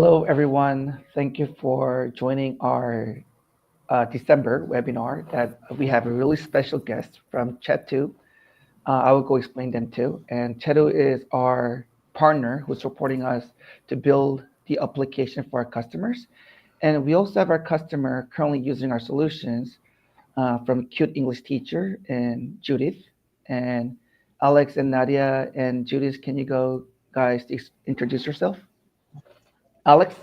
Hello, everyone. Thank you for joining our December webinar that we have a really special guest from Chetu. I will go explain them too. And Chetu is our partner who's supporting us to build the application for our customers. And we also have our customer currently using our solutions from Cute English Teacher and Judith. And Alex and Nadia and Judith, can you go, guys, introduce yourself? Alex?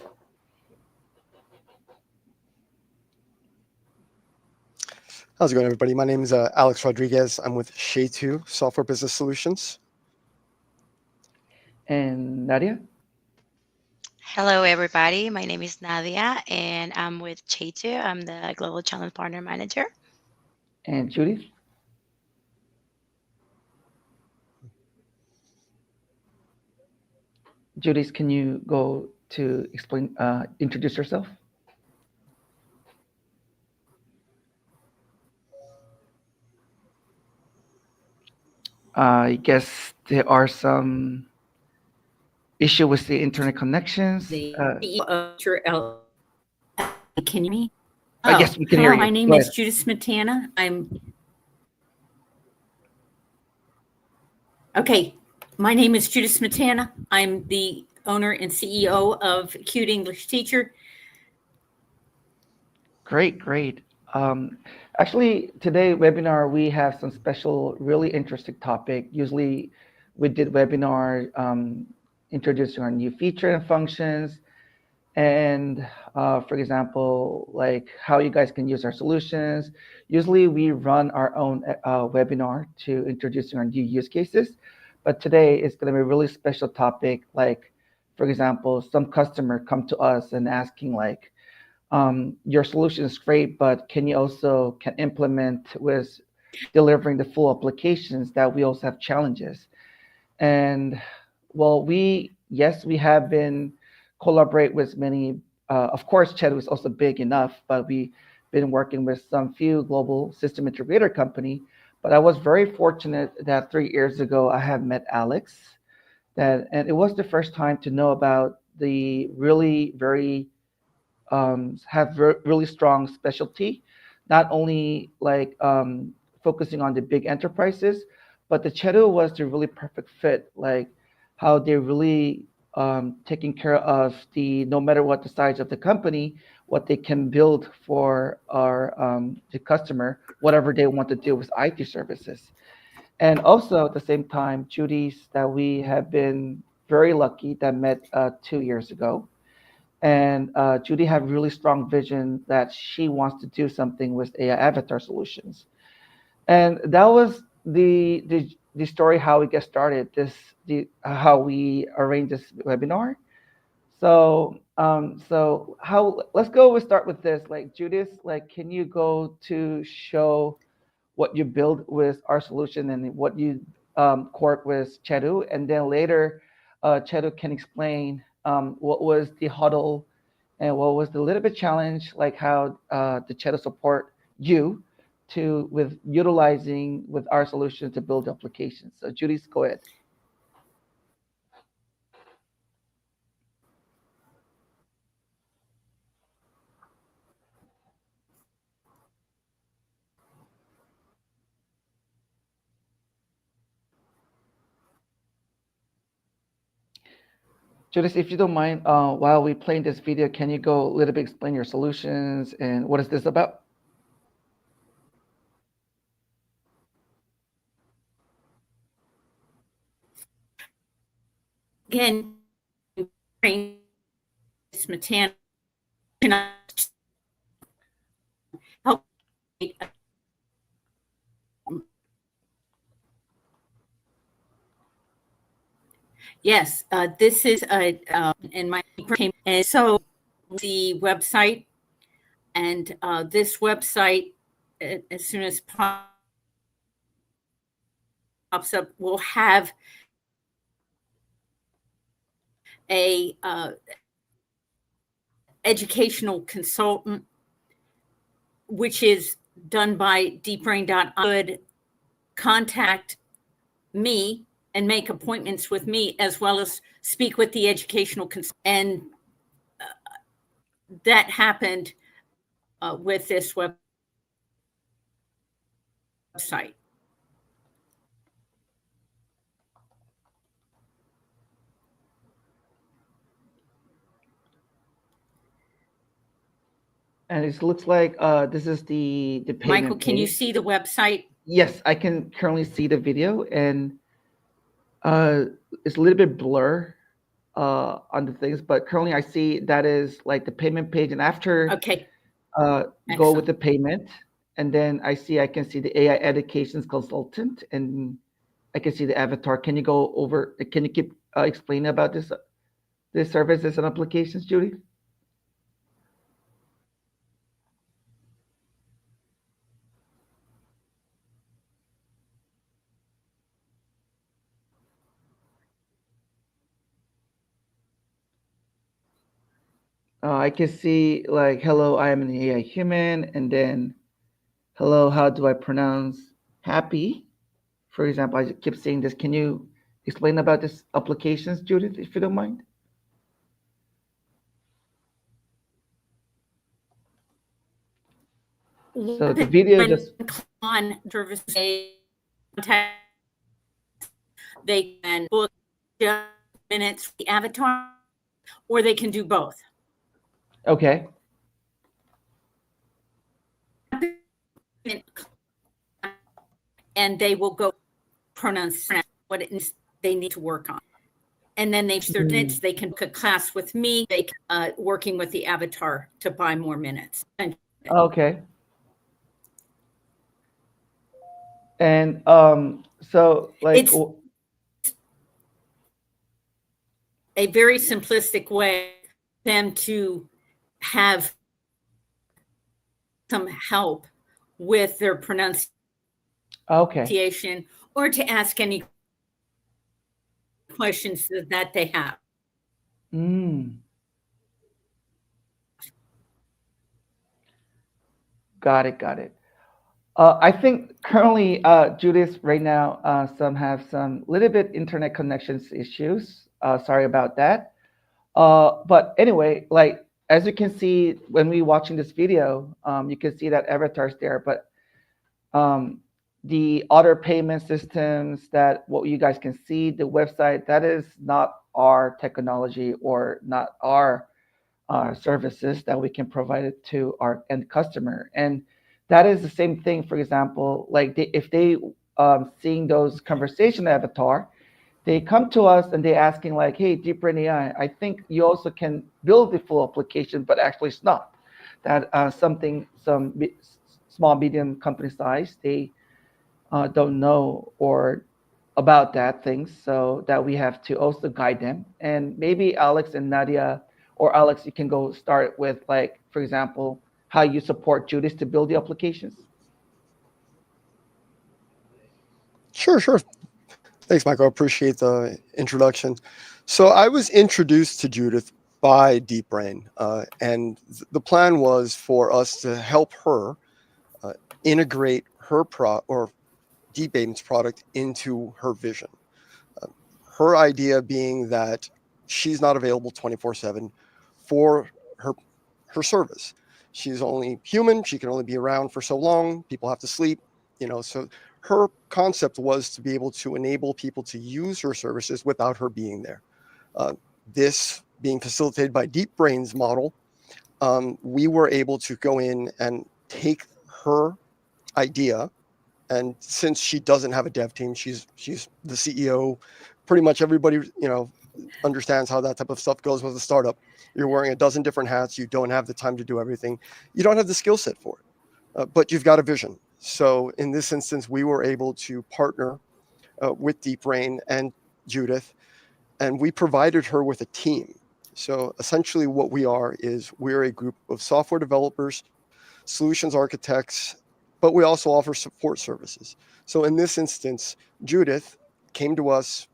How's it going, everybody? My name is Alex Rodriguez. I'm with Shay2 Software Business Solutions. And Nadia? Hello, everybody. My name is Nadia, and I'm with Chetu. I'm the Global Channel Partner Manager. And Judith? Judith, can you go to introduce yourself? I guess there are some issue with the internet connections. Can you hear me? Yes, we can hear you. My name is Judith Smetana. My name is Judith Smetana. I'm the owner and CEO of Cute English Teacher. Great. Actually, today webinar, we have some special, really interesting topic. Usually we did webinar introducing our new feature and functions. And for example, like how you guys can use our solutions. Usually we run our own webinar to introducing our new use cases. But today it's going to be a really special topic. Like, for example, some customer come to us and asking like, your solution is great, but can you also implement with delivering the full applications that we also have challenges. And well, we have been collaborate with many, of course, Chetu is also big enough, but we've been working with some few global system integrator company. But I was very fortunate that 3 years ago, I have met Alex, and it was the first time to know about the really very, really strong specialty, not only like focusing on the big enterprises, but the Chetu was the really perfect fit, like how they really taking care of no matter what the size of the company, what they can build for the customer, whatever they want to do with IT services. And also at the same time, Judy's that we have been very lucky that met 2 years ago. And Judy had really strong vision that she wants to do something with AI avatar solutions. And that was the story how we get started, how we arrange this webinar. So let's go, we start with this, like Judith, like can you go to show what you build with our solution and what you work with Chetu, and then later Chetu can explain what was the huddle and what was the little bit challenge, like how the Chetu support you with utilizing with our solution to build applications. So Judith, go ahead. Judith, if you don't mind, while we playing this video, can you go a little bit explain your solutions and what is this about? Again, Smetana help. Yes, this is in my and so the website, and this website, as soon as pops up, will have a educational consultant, which is done by DeepBrain.io. Contact me and make appointments with me, as well as speak with the educational consultant. And that happened with this website. And it looks like this is the payment Michael, can you page. see the website? Yes, I can currently see the video, and it's a little bit blur on the things, but currently I see that is like the payment page, and after Okay, go with excellent. the payment, and then I can see the AI educations consultant, and I can see the avatar. Can you go over? Can you keep explaining about this services and applications, Judy? I can see like, hello, I am an AI human, and then hello, how do I pronounce happy? For example, I keep saying this. Can you explain about this applications, Judith, if you don't mind? So the video When just on service they can book just minutes for the avatar, or they can do both. okay. And they will go pronounce what it is they need to work on. And then they minutes, they can book a class with me, they working with the avatar to buy more minutes. Okay. And so like It's a very simplistic way for them to have some help with their pronunciation okay. or to ask any questions that they have. Mm, got it, got it. I think currently, Judith, right now, some have some little bit internet connections issues. Sorry about that. But anyway, like as you can see when we watching this video, you can see that avatar's there. But the other payment systems that what you guys can see, the website, that is not our technology or not our services that we can provide it to our end customer. And that is the same thing, for example, like if they seeing those conversation avatar, they come to us and they're asking like, hey, DeepBrain AI, I think you also can build the full application, but actually it's not. That small, medium company size, they don't know or about that things, so that we have to also guide them. And maybe Alex and Nadia, or Alex, you can go start with like, for example, how you support Judith to build the applications. Sure, sure. Thanks, Michael. I appreciate the introduction. So I was introduced to Judith by DeepBrain, and the plan was for us to help her integrate her DeepBrain's product into her vision. Her idea being that she's not available 24/7 for her service. She's only human. She can only be around for so long. People have to sleep, so her concept was to be able to enable people to use her services without her being there. This being facilitated by DeepBrain's model, we were able to go in and take her idea, and since she doesn't have a dev team, she's the CEO. Pretty much everybody understands how that type of stuff goes with a startup. You're wearing a dozen different hats. You don't have the time to do everything. You don't have the skill set for it, but you've got a vision. So in this instance, we were able to partner with DeepBrain and Judith, and we provided her with a team. So essentially what we are is we're a group of software developers, solutions architects, but we also offer support services. So in this instance, Judith came to us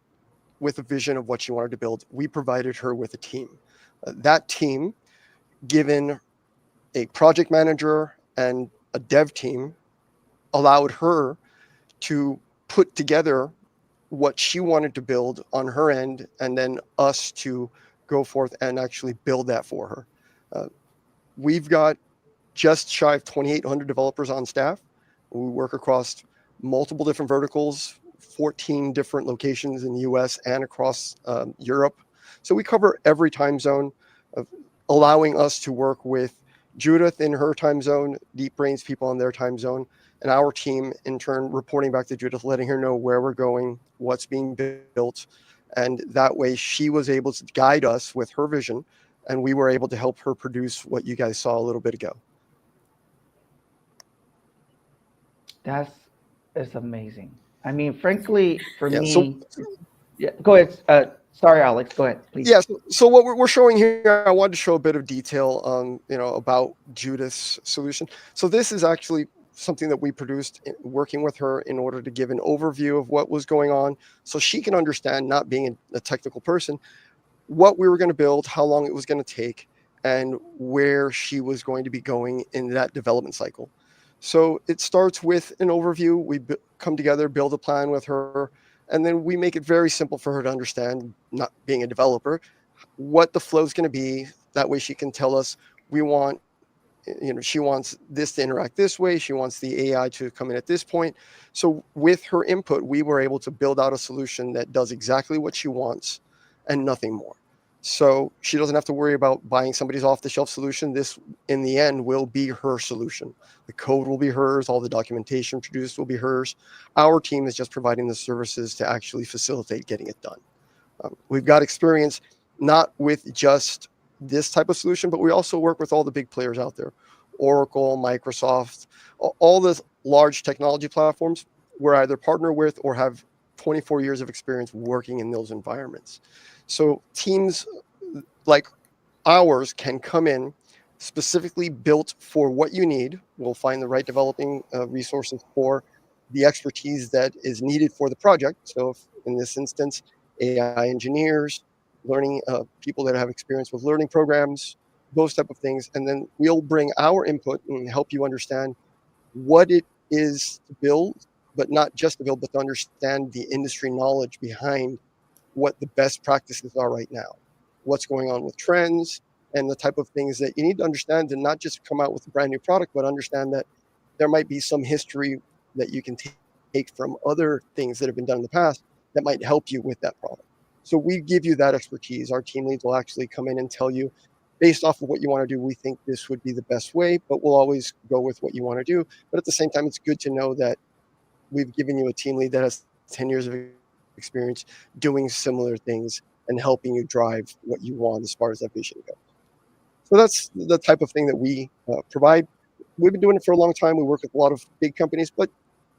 with a vision of what she wanted to build. We provided her with a team. That team, given a project manager and a dev team, allowed her to put together what she wanted to build on her end, and then us to go forth and actually build that for her. we've got just shy of 2,800 developers on staff. We work across multiple different verticals, 14 different locations in the US and across Europe. So we cover every time zone, allowing us to work with Judith in her time zone, DeepBrain's people on their time zone, and our team in turn reporting back to Judith, letting her know where we're going, what's being built. And that way she was able to guide us with her vision, and we were able to help her produce what you guys saw a little bit ago. It's amazing. I mean, frankly, for Yeah, me, yeah, go ahead. Sorry, Alex, go ahead, please. Yeah, so what we're showing here, I wanted to show a bit of detail, about Judith's solution. So this is actually something that we produced working with her in order to give an overview of what was going on, so she can understand, not being a technical person, what we were going to build, how long it was going to take, and where she was going to be going in that development cycle. So it starts with an overview. We come together, build a plan with her, and then we make it very simple for her to understand, not being a developer, what the flow is going to be. That way she can tell us, we want, she wants this to interact this way. She wants the AI to come in at this point. So with her input, we were able to build out a solution that does exactly what she wants and nothing more. So she doesn't have to worry about buying somebody's off-the-shelf solution. This, in the end, will be her solution. The code will be hers. All the documentation produced will be hers. Our team is just providing the services to actually facilitate getting it done. We've got experience not with just this type of solution, but we also work with all the big players out there. Oracle, Microsoft, all the large technology platforms we're either partner with or have 24 years of experience working in those environments. So teams like ours can come in specifically built for what you need. We'll find the right developing resources for the expertise that is needed for the project. So if, in this instance, AI engineers, learning people that have experience with learning programs, those type of things. And then we'll bring our input and help you understand what it is to build, but not just to build, but to understand the industry knowledge behind what the best practices are right now, what's going on with trends, and the type of things that you need to understand, and not just come out with a brand new product, but understand that there might be some history that you can take from other things that have been done in the past that might help you with that product. So we give you that expertise. Our team leads will actually come in and tell you, based off of what you want to do, we think this would be the best way, but we'll always go with what you want to do. But at the same time, it's good to know that we've given you a team lead that has 10 years of experience doing similar things and helping you drive what you want as far as that vision goes. So that's the type of thing that we provide. We've been doing it for a long time. We work with a lot of big companies, but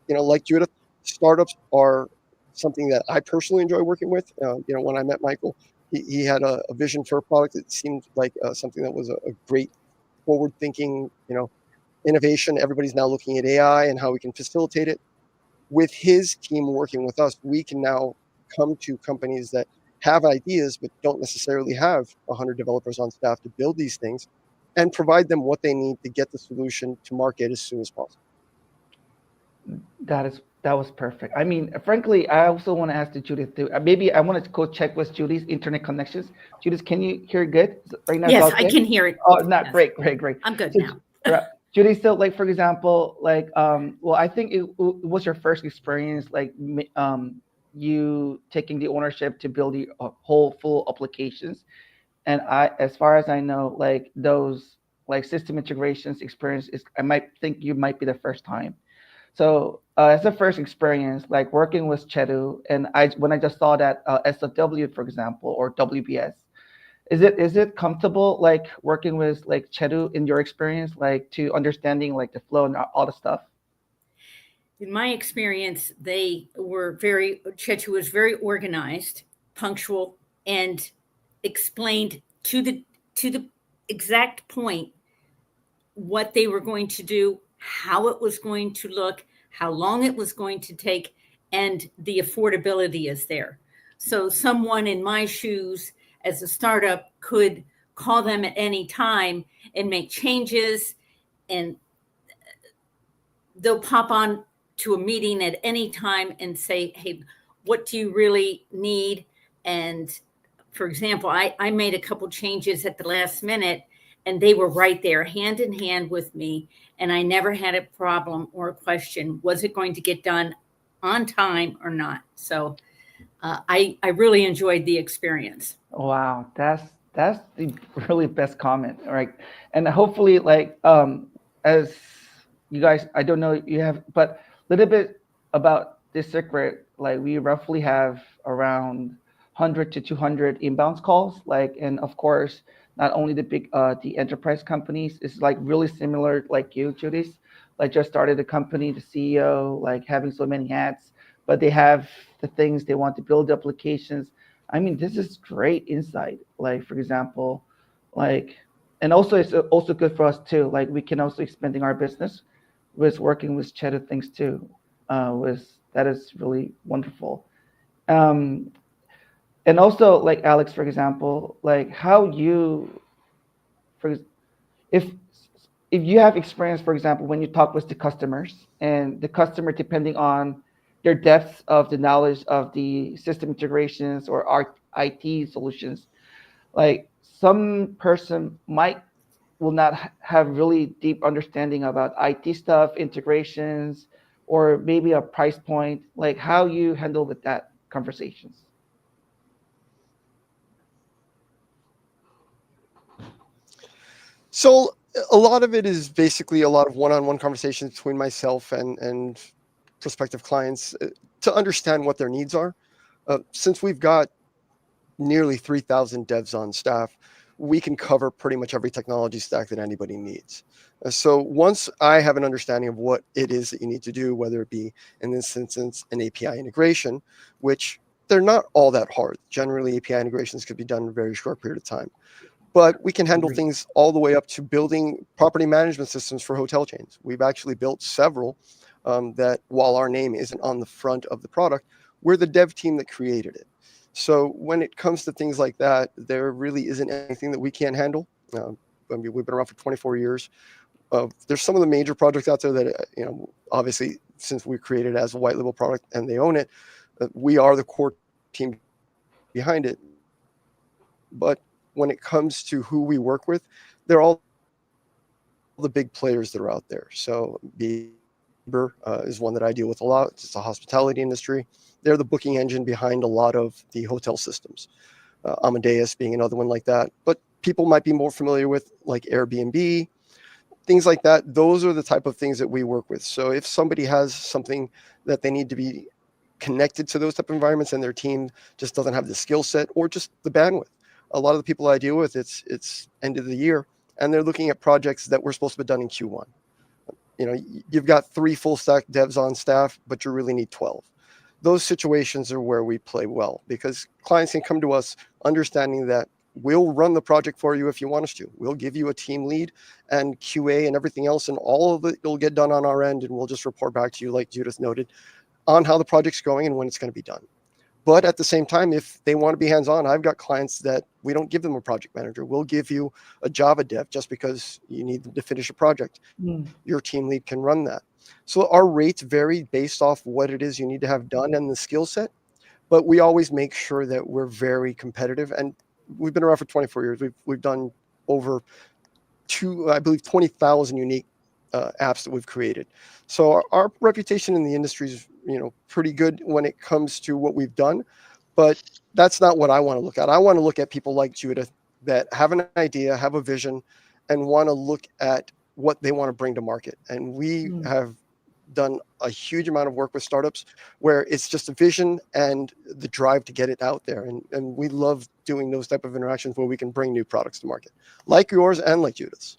like Judith, startups are something that I personally enjoy working with. When I met Michael, he had a vision for a product that seemed like something that was a great forward-thinking, innovation. Everybody's now looking at AI and how we can facilitate it. With his team working with us, we can now come to companies that have ideas but don't necessarily have 100 developers on staff to build these things, and provide them what they need to get the solution to market as soon as possible. That was perfect. I mean, frankly, I also want to ask Judith too. Maybe I want to go check with Judy's internet connections. Judith, can you hear good right now? Yes, I can hear it. Oh, not yes. Great. I'm good So, now. Judy, so like, for example, like, well, I think it was your first experience, like, you taking the ownership to build the whole full applications. And as far as I know, like those like system integrations experience I might think you might be the first time. So as a first experience, like working with Chedu, and when I just saw that SOW, for example, or WBS, is it comfortable like working with like Chedu in your experience, like to understanding like the flow and all the stuff? In my experience, Chetu was very organized, punctual, and explained to the exact point what they were going to do, how it was going to look, how long it was going to take, and the affordability is there. So someone in my shoes as a startup could call them at any time and make changes, and they'll pop on to a meeting at any time and say, hey, what do you really need? And for example, I made a couple changes at the last minute, and they were right there hand in hand with me. And I never had a problem or a question, was it going to get done on time or not? So I really enjoyed the experience. Wow, that's the really best comment, right? And hopefully, like as you guys, I don't know you have, but a little bit about this secret. Like we roughly have around 100 to 200 inbounds calls. Like, and of course, not only the big the enterprise companies, it's like really similar, like you, Judith, like just started a company, the CEO, like having so many hats, but they have the things they want to build applications. I mean, this is great insight. Like, for example, like, and also it's also good for us too. Like, we can also expanding our business with working with Cheddar things too. With that is really wonderful. Um, and also, like Alex, for example, like how you, for if if you have experience, for example, when you talk with the customers and the customer, depending on their depths of the knowledge of the system integrations or our IT solutions, like some person might will not have really deep understanding about IT stuff, integrations, or maybe a price point, like how you handle with that conversations. So a lot of it is basically a lot of one-on-one conversations between myself and prospective clients to understand what their needs are. Since we've got nearly 3,000 devs on staff, we can cover pretty much every technology stack that anybody needs. So once I have an understanding of what it is that you need to do, whether it be in this instance an API integration, which they're not all that hard. Generally, API integrations could be done in a very short period of time. But we can handle Agree. things all the way up to building property management systems for hotel chains. We've actually built several that, while our name isn't on the front of the product, we're the dev team that created it. So when it comes to things like that, there really isn't anything that we can't handle. I mean, we've been around for 24 years. There's some of the major projects out there that, obviously, since we created it as a white label product and they own it, we are the core team behind it. But when it comes to who we work with, they're all the big players that are out there. So Bieber is one that I deal with a lot. It's the hospitality industry. They're the booking engine behind a lot of the hotel systems. Amadeus being another one like that. But people might be more familiar with like Airbnb, things like that. Those are the type of things that we work with. So if somebody has something that they need to be connected to those type of environments and their team just doesn't have the skill set or just the bandwidth. A lot of the people I deal with, it's end of the year and they're looking at projects that were supposed to be done in Q1. You've got 3 full stack devs on staff, but you really need 12. Those situations are where we play well because clients can come to us understanding that we'll run the project for you if you want us to. We'll give you a team lead and QA and everything else, and all of it will get done on our end, and we'll just report back to you, like Judith noted, on how the project's going and when it's going to be done. But at the same time, if they want to be hands-on, I've got clients that we don't give them a project manager. We'll give you a Java dev just because you need them to finish a project. Mm. Your team lead can run that. So our rates vary based off what it is you need to have done and the skill set. But we always make sure that we're very competitive. And we've been around for 24 years. We've done over 20,000 unique apps that we've created. So our reputation in the industry is, pretty good when it comes to what we've done. But that's not what I want to look at. I want to look at people like Judith that have an idea, have a vision, and want to look at what they want to bring to market. And we have done a huge amount of work with startups where it's just a vision and the drive to get it out there. And we love doing those type of interactions where we can bring new products to market, like yours and like Judith's.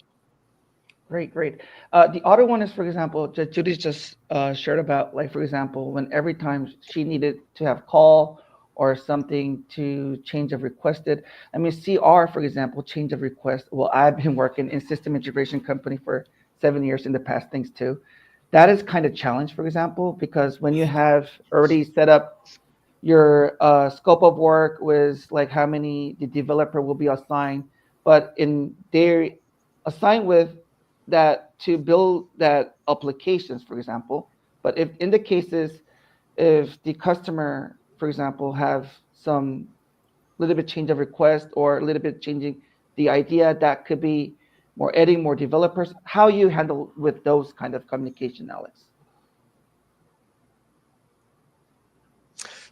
Great, great. The other one is, for example, Judy just shared about, like, for example, when every time she needed to have call or something to change of requested. I mean, CR, for example, change of request. Well, I've been working in system integration company for 7 years in the past things too. That is kind of challenge, for example, because when you have already set up your scope of work with like how many the developer will be assigned, but in they're assigned with that to build that applications, for example. But if in the cases, if the customer, for example, have some little bit change of request or a little bit changing the idea, that could be more editing, more developers? How you handle with those kind of communication, Alex?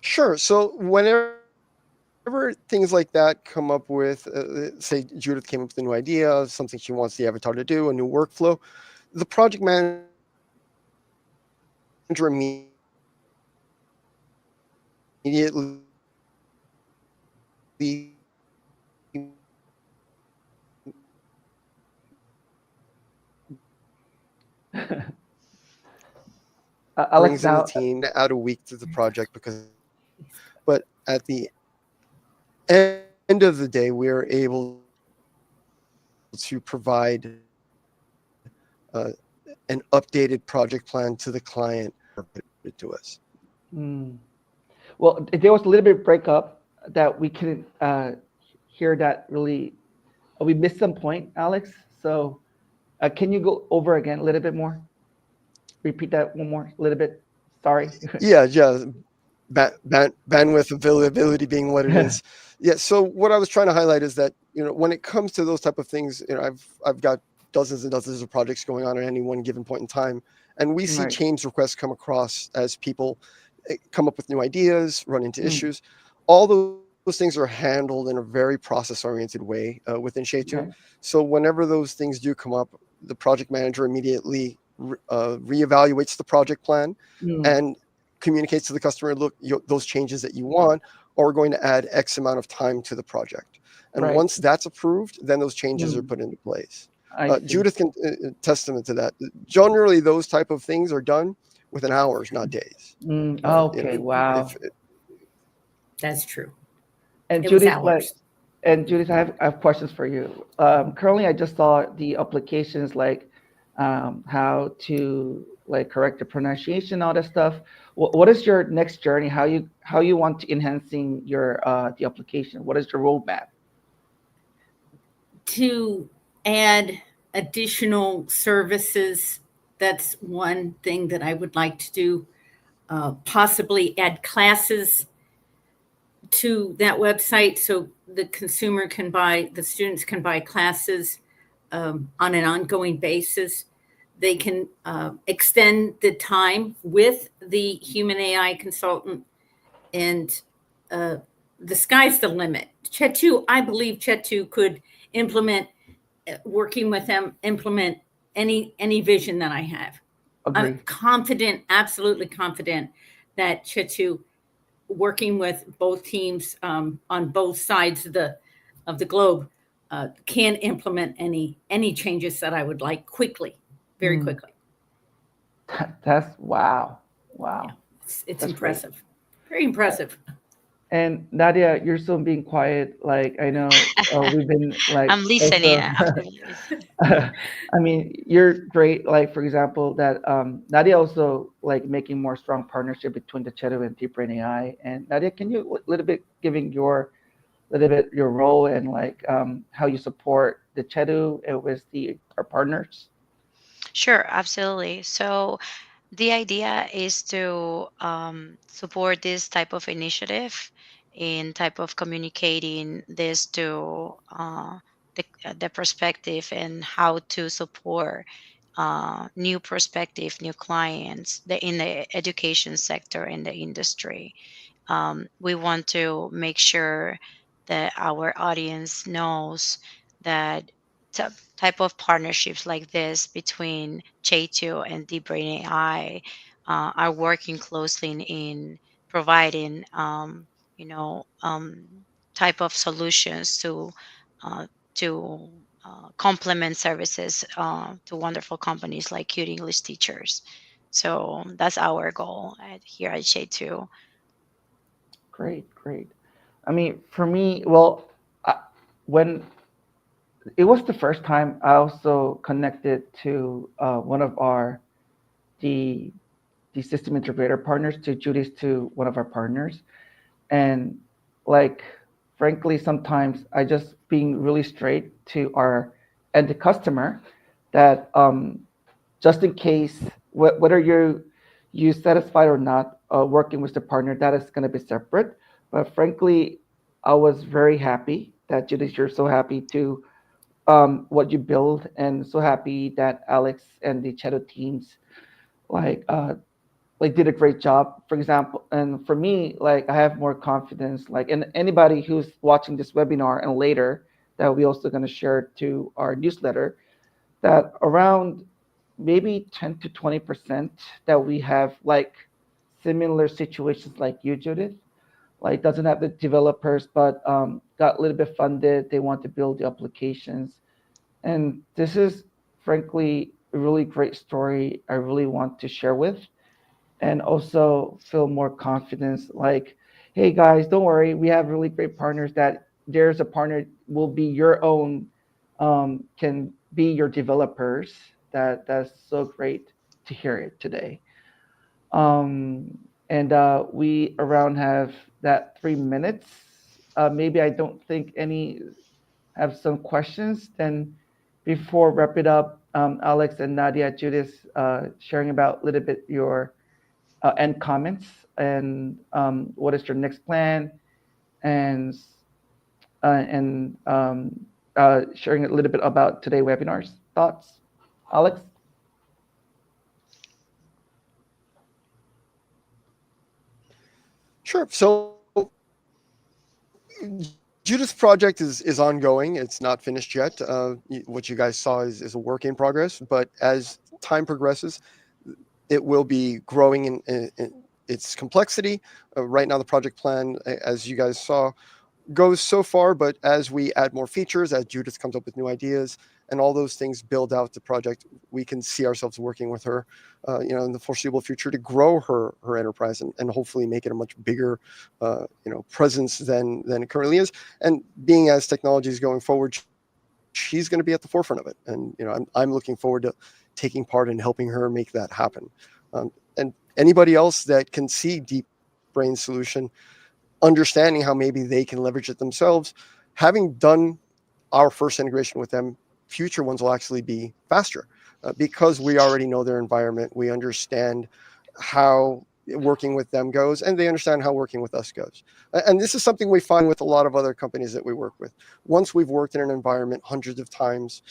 Sure. So whenever things like that come up with, say Judith came up with a new idea, something she wants the avatar to do, a new workflow, the project manager immediately Alex, brings in the now, team, add a week to the project, but at the end of the day, we're able to provide an updated project plan to the client to us. well, there was a little bit of breakup that we couldn't hear that really. We missed some point, Alex. So can you go over again a little bit more? Repeat that one more, a little bit. Sorry. Yeah. Bandwidth availability being what it is. Yeah. So what I was trying to highlight is that, when it comes to those type of things, I've got dozens and dozens of projects going on at any one given point in time, and we see Right. change requests come across as people come up with new ideas, run into Mm. issues. All those things are handled in a very process-oriented way within Shade2. Okay. So whenever those things do come up, the project manager immediately reevaluates the project plan Mm. and communicates to the customer, look, those changes that you want are going to add X amount of time to the project. And Right. once that's approved, then those changes are Mm. put into place. I see. Judith can testament to that. Generally, those type of things are done within hours, not days. Okay. Wow. That's true. And It was Judith, hours. I have questions for you. Currently, I just saw the applications like how to like correct the pronunciation, all that stuff. What is your next journey? How you want to enhancing your the application? What is your roadmap? To add additional services, that's one thing that I would like to do. Possibly add classes to that website so the students can buy classes on an ongoing basis. They can extend the time with the human AI consultant, and the sky's the limit. I believe Chet2 could working with them, implement any vision that I have. Agree. I'm confident, absolutely confident that Chet2, working with both teams on both sides of the globe, can implement any changes that I would like quickly, very Mm. quickly. That's wow. Wow. Yeah. It's That's great. impressive, very impressive. And Nadia, you're still being quiet. Like I know we've been like I'm listening. I mean, you're great. Like for example, that Nadia also like making more strong partnership between the Cheto and DeepBrain AI. And Nadia, can you a little bit giving your role and like how you support the Cheto with our partners? Sure, absolutely. So the idea is to support this type of initiative in type of communicating this to the perspective and how to support new perspective, new clients in the education sector, in the industry. We want to make sure that our audience knows that type of partnerships like this between J2 and DeepBrain AI are working closely in providing, type of solutions uh, to complement services to wonderful companies like Cute English Teachers. So that's our goal here at J2. Great, great. I mean, for me, well, when it was the first time I also connected to one of the the system integrator partners, to Judy's, to one of our partners. And like, frankly, sometimes I just being really straight to our and the customer that just in case whether you satisfied or not working with the partner, that is going to be separate. But frankly, I was very happy that Judy, you're so happy to what you build, and so happy that Alex and the Cheddar teams like uh, like did a great job. For example, and for me, like I have more confidence. Like, and anybody who's watching this webinar and later that we also going to share to our newsletter, that around maybe 10 to 20% that we have like similar situations like you, Judith. Like doesn't have the developers, but got a little bit funded. They want to build the applications, and this is frankly a really great story. I really want to share with, and also feel more confidence. Like, hey guys, don't worry, we have really great partners. That there's a partner will be your own, can be your developers. That's so great to hear it today. um, and we around have that 3 minutes. Maybe I don't think any have some questions. Then before wrap it up, Alex and Nadia, Judith, sharing about a little bit your end comments, and what is your next plan, and sharing a little bit about today webinars thoughts. Alex. Sure. So Judith's project is ongoing. It's not finished yet. What you guys saw is a work in progress. But as time progresses, it will be growing in its complexity. Right now, the project plan, as you guys saw, goes so far, but as we add more features, as Judith comes up with new ideas, and all those things build out the project, we can see ourselves working with her, in the foreseeable future to grow her enterprise and hopefully make it a much bigger, presence than it currently is. And being as technology is going forward, she's going to be at the forefront of it. And I'm looking forward to taking part in helping her make that happen. And anybody else that can see Deep Brain solution, understanding how maybe they can leverage it themselves, having done our first integration with them, future ones will actually be faster because we already know their environment. We understand how working with them goes, and they understand how working with us goes. And this is something we find with a lot of other companies that we work with. Once we've worked in an environment hundreds of times,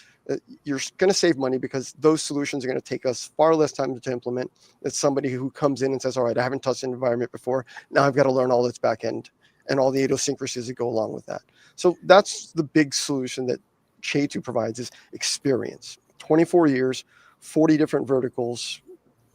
you're going to save money because those solutions are going to take us far less time to implement than somebody who comes in and says, all right, I haven't touched an environment before. Now I've got to learn all its back end and all the idiosyncrasies that go along with that. So that's the big solution that Chetu provides is experience. 24 years, 40 different verticals,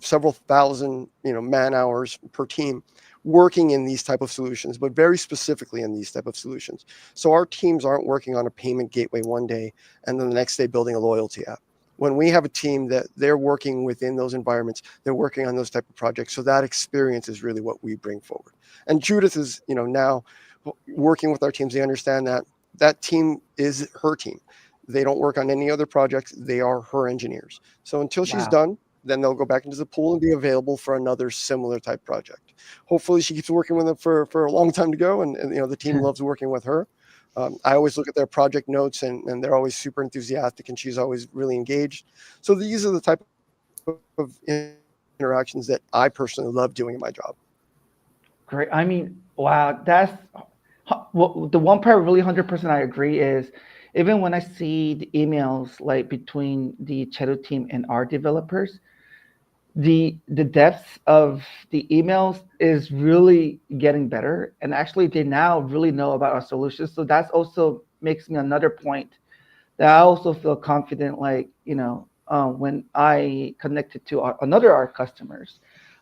several thousand, man hours per team working in these type of solutions, but very specifically in these type of solutions. So our teams aren't working on a payment gateway one day and then the next day building a loyalty app. When we have a team that they're working within those environments, they're working on those type of projects. So that experience is really what we bring forward. And Judith is, now working with our teams. They understand that that team is her team. They don't work on any other projects. They are her engineers. So until she's Wow. done, then they'll go back into the pool and be available for another similar type project. Hopefully she keeps working with them for a long time to go. And the team loves working with her. I always look at their project notes and they're always super enthusiastic and she's always really engaged. So these are the type of interactions that I personally love doing in my job. Great. I mean, wow, that's well, the one part really 100% I agree is, even when I see the emails like between the Cheddar team and our developers, the depth of the emails is really getting better, and actually they now really know about our solutions. So that's also makes me another point that I also feel confident, like, when I connected to another our customers,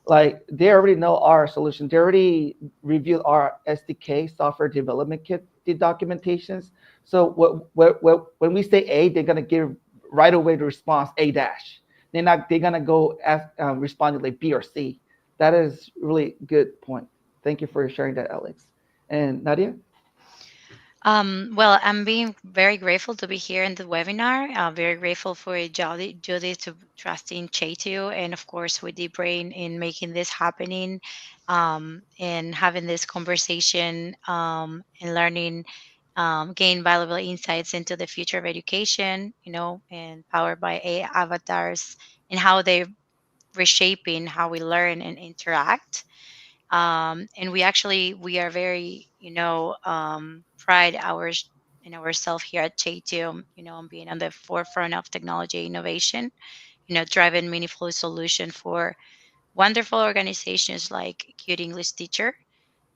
like they already know our solution. They already reviewed our SDK, software development kit, the documentations. So when we say A, they're gonna give right away the response A dash. They're gonna go ask, respond like B or C. That is really good point. Thank you for sharing that, Alex. And Nadia. Well, I'm being very grateful to be here in the webinar. Very grateful for Jody to trusting Chetu, and of course with the brain in making this happening, and having this conversation, and learning, gain valuable insights into the future of education, and powered by AI avatars and how they're reshaping how we learn and interact. And we are very, pride and ourselves here at J2, on being on the forefront of technology innovation, driving meaningful solution for wonderful organizations like Cute English Teacher,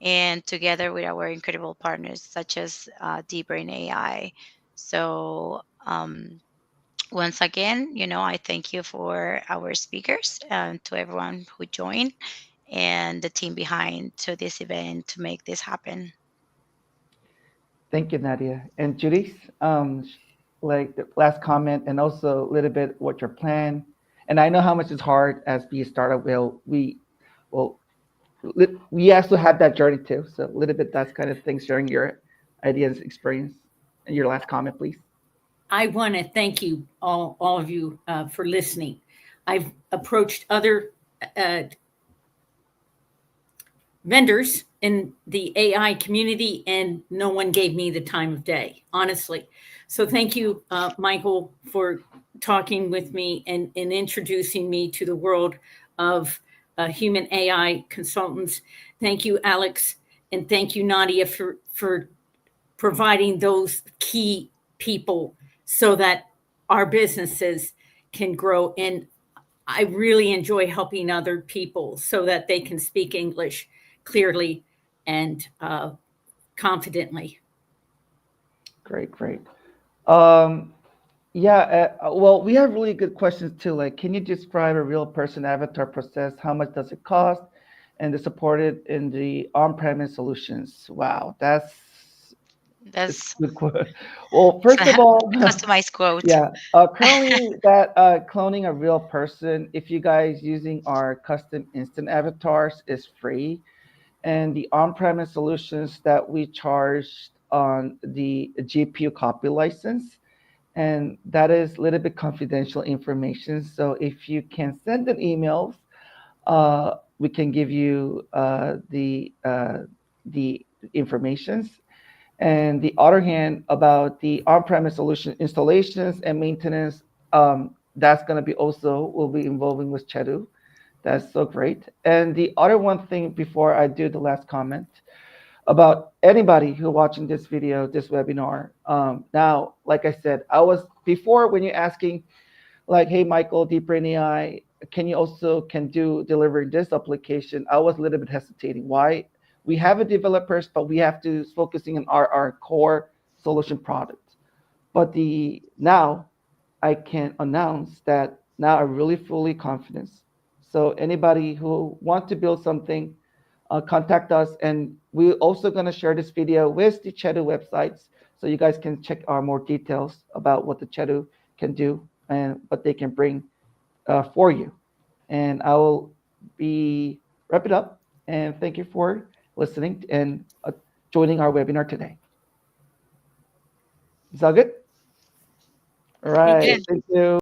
and together with our incredible partners such as DeepBrain AI. So, once again, I thank you for our speakers and to everyone who joined and the team behind to this event to make this happen. Thank you, Nadia. And Judith, like the last comment, and also a little bit what your plan. And I know how much it's hard as be a startup. Well, we also had that journey too. So a little bit that's kind of thing, sharing your ideas, experience, and your last comment, please. I want to thank you, all of you, for listening. I've approached other uh, vendors in the AI community, and no one gave me the time of day, honestly. So thank you, Michael, for talking with me and introducing me to the world of human AI consultants. Thank you, Alex, and thank you, Nadia, for providing those key people so that our businesses can grow. And I really enjoy helping other people so that they can speak English clearly and confidently. Great, great. Um, yeah, well, we have really good questions too. Like, can you describe a real person avatar process? How much does it cost? And the supported in the on-premise solutions. Wow, it's That's good quote. Well, first of all, customized quote. yeah, currently that cloning a real person, if you guys using our custom instant avatars, is free. And the on-premise solutions that we charged on the GPU copy license, and that is a little bit confidential information. So if you can send an email, we can give you the informations. And the other hand, about the on-premise solution installations and maintenance, that's going to be also will be involving with Chedu. That's so great. And the other one thing before I do the last comment about anybody who watching this video, this webinar. Now, like I said, I was before when you're asking, like, hey, Michael, DeepBrain AI, can you also can do deliver this application? I was a little bit hesitating. Why? We have a developers, but we have to focusing on our core solution product. But the now I can announce that now I'm really fully confident. So anybody who want to build something, contact us, and we're also going to share this video with the Chedu websites, so you guys can check our more details about what the Chedu can do and what they can bring for you. And I will be wrap it up. And thank you for listening and joining our webinar today. Is that good? All Thank right. you. Good. Thank you.